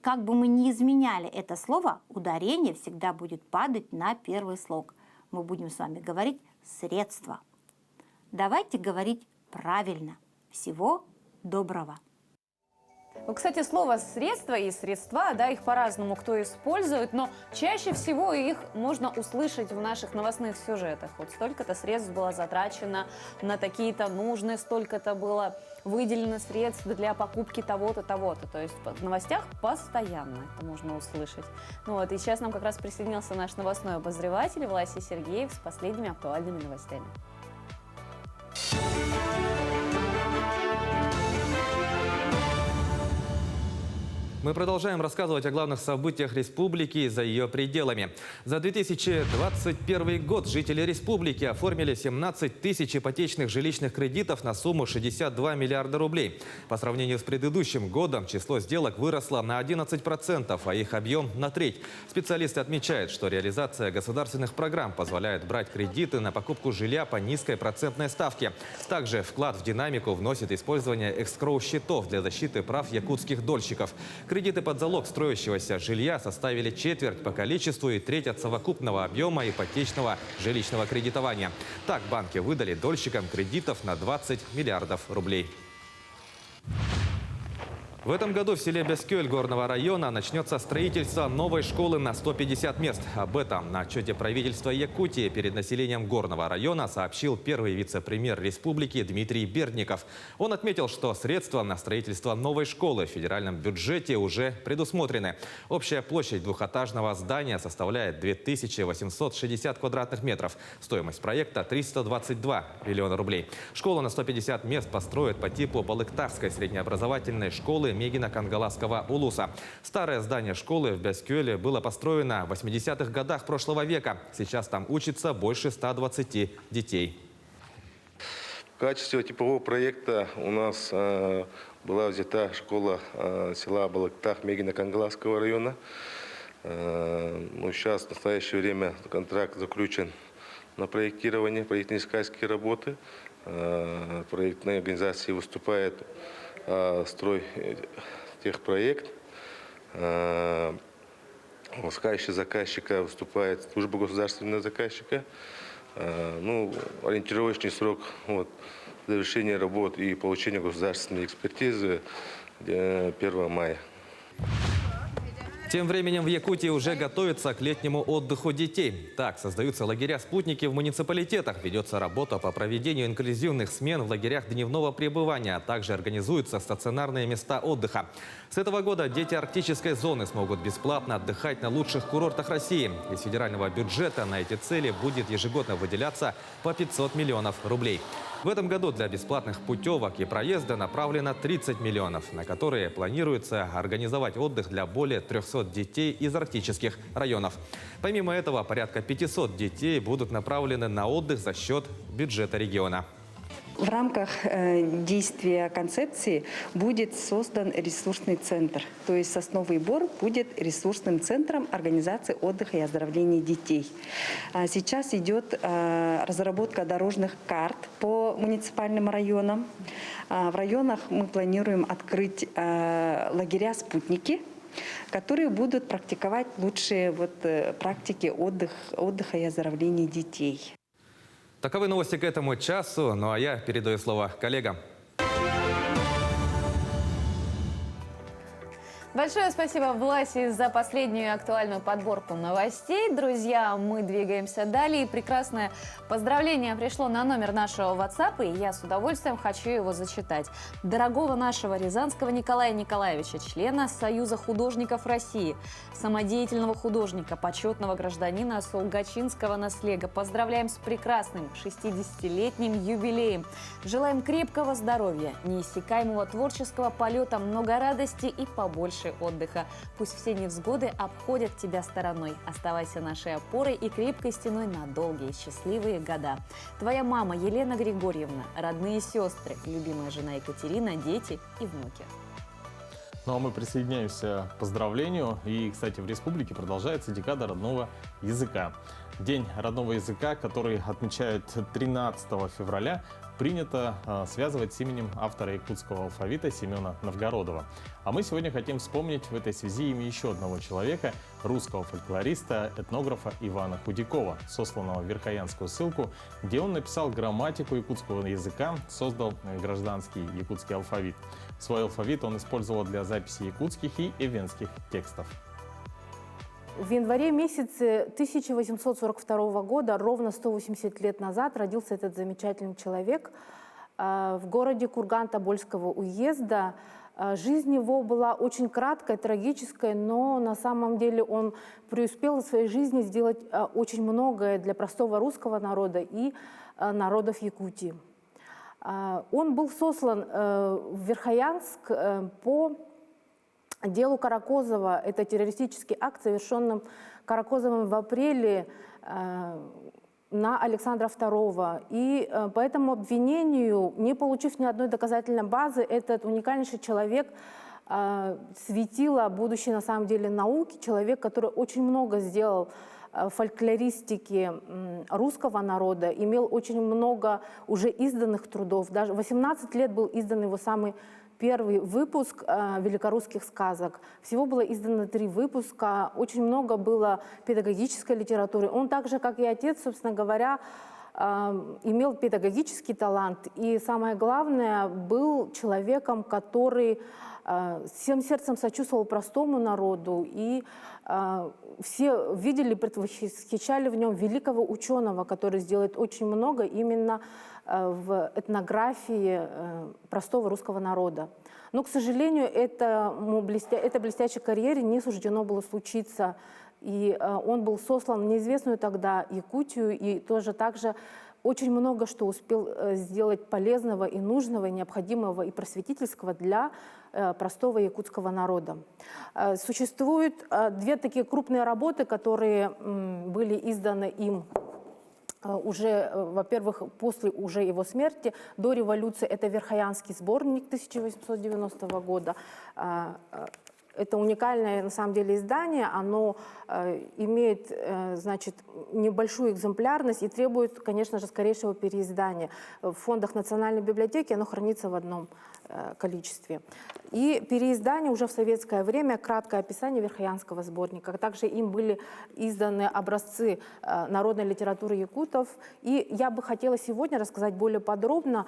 Как бы мы ни изменяли это слово, ударение всегда будет падать на первый слог. Мы будем с вами говорить «средство». Давайте говорить правильно. Всего доброго! Ну, кстати, слово «средства» и «средства», да, их по-разному кто использует, но чаще всего их можно услышать в наших новостных сюжетах. Вот столько-то средств было затрачено на такие-то нужды, столько-то было выделено средств для покупки того-то, того-то. То есть в новостях постоянно это можно услышать. Ну вот, и сейчас нам как раз присоединился наш новостной обозреватель Власий Сергеев с последними актуальными новостями. Мы продолжаем рассказывать о главных событиях республики и за ее пределами. За 2021 год жители республики оформили 17 тысяч ипотечных жилищных кредитов на сумму 62 миллиарда рублей. По сравнению с предыдущим годом число сделок выросло на 11%, а их объем на треть. Специалисты отмечают, что реализация государственных программ позволяет брать кредиты на покупку жилья по низкой процентной ставке. Также вклад в динамику вносит использование эскроу-счетов для защиты прав якутских дольщиков. Кредиты под залог строящегося жилья составили четверть по количеству и треть от совокупного объема ипотечного жилищного кредитования. Так банки выдали дольщикам кредитов на 20 миллиардов рублей. В этом году в селе Бескёль горного района начнется строительство новой школы на 150 мест. Об этом на отчете правительства Якутии перед населением горного района сообщил первый вице-премьер республики Дмитрий Бердников. Он отметил, что средства на строительство новой школы в федеральном бюджете уже предусмотрены. Общая площадь двухэтажного здания составляет 2860 квадратных метров. Стоимость проекта – 322 миллиона рублей. Школу на 150 мест построят по типу Балыктарской среднеобразовательной школы Мегино-Кангаласского улуса. Старое здание школы в Бескёле было построено в 80-х годах прошлого века. Сейчас там учится больше 120 детей. В качестве типового проекта у нас была взята школа села Балыктар Мегино-Кангаласского района. Сейчас в настоящее время контракт заключен на проектирование, проектно-искательские работы. Проектной организации выступает Стройтехпроект. В качестве заказчика выступает служба государственного заказчика. Ориентировочный срок завершения работ и получения государственной экспертизы 1 мая. Тем временем в Якутии уже готовятся к летнему отдыху детей. Так, создаются лагеря-спутники в муниципалитетах. Ведется работа по проведению инклюзивных смен в лагерях дневного пребывания, а также организуются стационарные места отдыха. С этого года дети арктической зоны смогут бесплатно отдыхать на лучших курортах России. Из федерального бюджета на эти цели будет ежегодно выделяться по 500 миллионов рублей. В этом году для бесплатных путевок и проезда направлено 30 миллионов, на которые планируется организовать отдых для более 300 детей из арктических районов. Помимо этого, порядка 500 детей будут направлены на отдых за счет бюджета региона. В рамках действия концепции будет создан ресурсный центр. То есть Сосновый Бор будет ресурсным центром организации отдыха и оздоровления детей. Сейчас идет разработка дорожных карт по муниципальным районам. В районах мы планируем открыть лагеря-спутники, которые будут практиковать лучшие практики отдыха и оздоровления детей. Таковы новости к этому часу. Ну а я передаю слово коллегам. Большое спасибо, Власе, за последнюю актуальную подборку новостей. Друзья, мы двигаемся далее. Прекрасное поздравление пришло на номер нашего WhatsApp, и я с удовольствием хочу его зачитать. Дорогого нашего рязанского Николая Николаевича, члена Союза художников России, самодеятельного художника, почетного гражданина Солгачинского наслега. Поздравляем с прекрасным 60-летним юбилеем. Желаем крепкого здоровья, неиссякаемого творческого полета, много радости и побольше отдыха. Пусть все невзгоды обходят тебя стороной. Оставайся нашей опорой и крепкой стеной на долгие счастливые года. Твоя мама Елена Григорьевна, родные сестры, любимая жена Екатерина, дети и внуки. Ну а мы присоединяемся к поздравлению. И, кстати, в республике продолжается декада родного языка. День родного языка, который отмечают 13 февраля, принято связывать с именем автора якутского алфавита Семена Новгородова. А мы сегодня хотим вспомнить в этой связи имя еще одного человека, русского фольклориста, этнографа Ивана Худякова, сосланного в Верхоянскую ссылку, где он написал грамматику якутского языка, создал гражданский якутский алфавит. Свой алфавит он использовал для записи якутских и эвенских текстов. В январе месяце 1842 года, ровно 180 лет назад, родился этот замечательный человек в городе Курган Тобольского уезда. Жизнь его была очень краткой, трагической, но на самом деле он преуспел в своей жизни сделать очень многое для простого русского народа и народов Якутии. Он был сослан в Верхоянск по делу Каракозова. Это террористический акт, совершенным Каракозовым в апреле на Александра II. И по этому обвинению, не получив ни одной доказательной базы, этот уникальнейший человек, светило будущее на самом деле науки, человек, который очень много сделал в фольклористике русского народа, имел очень много уже изданных трудов. Даже 18 лет был издан его самый первый выпуск великорусских сказок. Всего было издано 3 выпуска, очень много было педагогической литературы. Он так же, как и отец, собственно говоря, имел педагогический талант и, самое главное, был человеком, который всем сердцем сочувствовал простому народу, и все видели, предвосхищали в нем великого ученого, который сделает очень много именно в этнографии простого русского народа. Но, к сожалению, этой блестящей карьере не суждено было случиться, и он был сослан в неизвестную тогда Якутию, и тоже также очень много что успел сделать полезного и нужного, и необходимого, и просветительского для простого якутского народа. Существуют две такие крупные работы, которые были изданы им уже, во-первых, после уже его смерти. До революции это Верхоянский сборник 1890 года. Это уникальное, на самом деле, издание. Оно имеет, значит, небольшую экземплярность и требует, конечно же, скорейшего переиздания. В фондах Национальной библиотеки оно хранится в одном количестве. И переиздание уже в советское время, краткое описание Верхоянского сборника. Также им были изданы образцы народной литературы якутов. И я бы хотела сегодня рассказать более подробно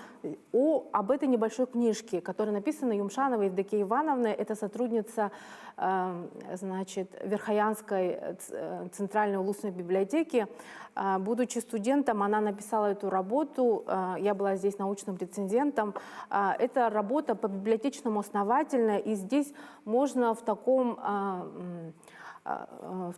об этой небольшой книжке, которая написана Юмшановой Евдокией Ивановной. Это сотрудница, значит, Верхоянской центральной улусной библиотеки. Будучи студентом, она написала эту работу. Я была здесь научным рецензентом. Это работа по библиотечному основательная, и здесь можно в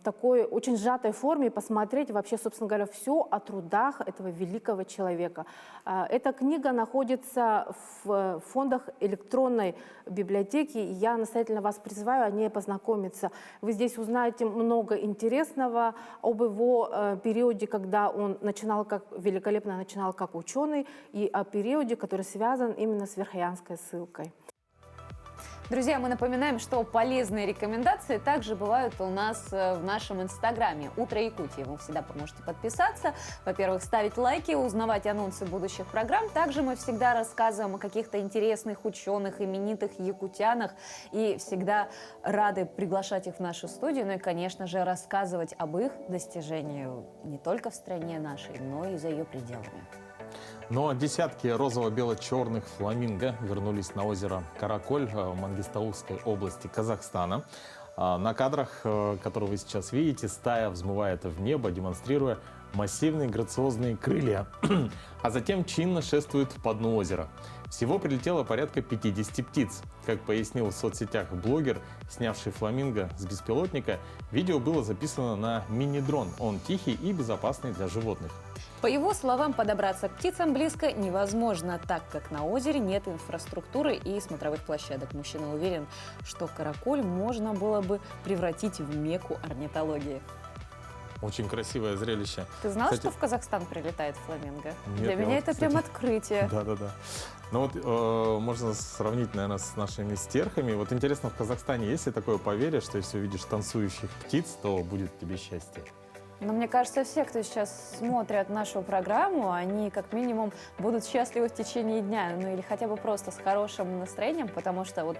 такой очень сжатой форме посмотреть вообще, собственно говоря, все о трудах этого великого человека. Эта книга находится в фондах электронной библиотеки, и я настоятельно вас призываю о ней познакомиться. Вы здесь узнаете много интересного об его периоде, когда он великолепно начинал как ученый, и о периоде, который связан именно с Верхоянской ссылкой. Друзья, мы напоминаем, что полезные рекомендации также бывают у нас в нашем инстаграме «Утро Якутии». Вы всегда можете подписаться, во-первых, ставить лайки, узнавать анонсы будущих программ. Также мы всегда рассказываем о каких-то интересных ученых, именитых якутянах, и всегда рады приглашать их в нашу студию, ну и, конечно же, рассказывать об их достижениях не только в стране нашей, но и за ее пределами. Но десятки розово-бело-черных фламинго вернулись на озеро Караколь в Мангистаускской области Казахстана. На кадрах, которые вы сейчас видите, стая взмывает в небо, демонстрируя массивные грациозные крылья, а затем чинно шествует по дну озера. Всего прилетело порядка 50 птиц. Как пояснил в соцсетях блогер, снявший фламинго с беспилотника, видео было записано на мини-дрон. Он тихий и безопасный для животных. По его словам, подобраться к птицам близко невозможно, так как на озере нет инфраструктуры и смотровых площадок. Мужчина уверен, что Караколь можно было бы превратить в мекку орнитологии. Очень красивое зрелище. Ты знал, Кстати, что в Казахстан прилетает фламинго? Нет, Для меня это прям открытие. Да-да-да. Ну вот можно сравнить, наверное, с нашими стерхами. Вот интересно, в Казахстане есть ли такое поверье, что если увидишь танцующих птиц, то будет тебе счастье? Но мне кажется, все, кто сейчас смотрят нашу программу, они как минимум будут счастливы в течение дня, ну или хотя бы просто с хорошим настроением, потому что вот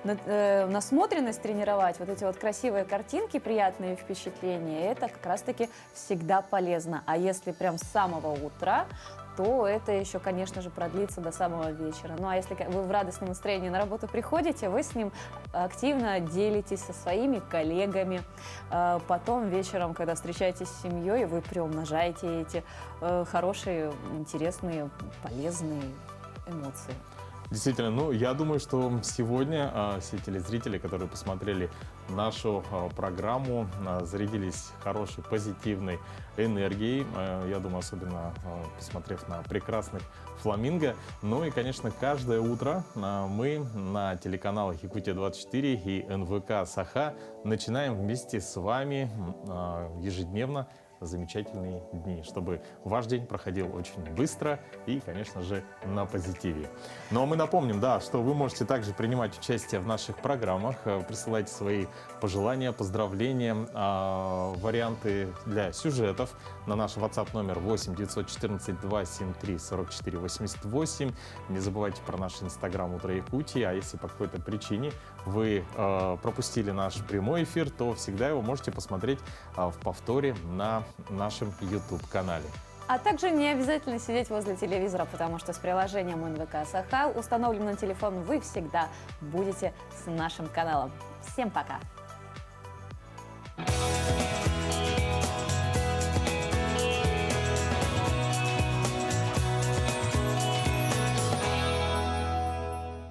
насмотренность тренировать, вот эти вот красивые картинки, приятные впечатления, это как раз-таки всегда полезно. А если прям с самого утра, то это еще, конечно же, продлится до самого вечера. Ну а если вы в радостном настроении на работу приходите, вы с ним активно делитесь со своими коллегами. Потом вечером, когда встречаетесь с семьей, вы приумножаете эти хорошие, интересные, полезные эмоции. Действительно, ну, я думаю, что сегодня все телезрители, которые посмотрели нашу программу, зарядились хорошей, позитивной энергией. Я думаю, особенно посмотрев на прекрасных фламинго. Ну и, конечно, каждое утро мы на телеканалах Якутия-24 и НВК Саха начинаем вместе с вами ежедневно замечательные дни, чтобы ваш день проходил очень быстро и, конечно же, на позитиве. Ну а мы напомним, да, что вы можете также принимать участие в наших программах, присылайте свои пожелания, поздравления, варианты для сюжетов на наш WhatsApp номер 8 914 273 44 88. Не забывайте про наш Инстаграм «Утро Якутии», а если по какой-то причине вы пропустили наш прямой эфир, то всегда его можете посмотреть в повторе на нашем YouTube-канале. А также не обязательно сидеть возле телевизора, потому что с приложением НВК Саха, установленным на телефон, вы всегда будете с нашим каналом. Всем пока!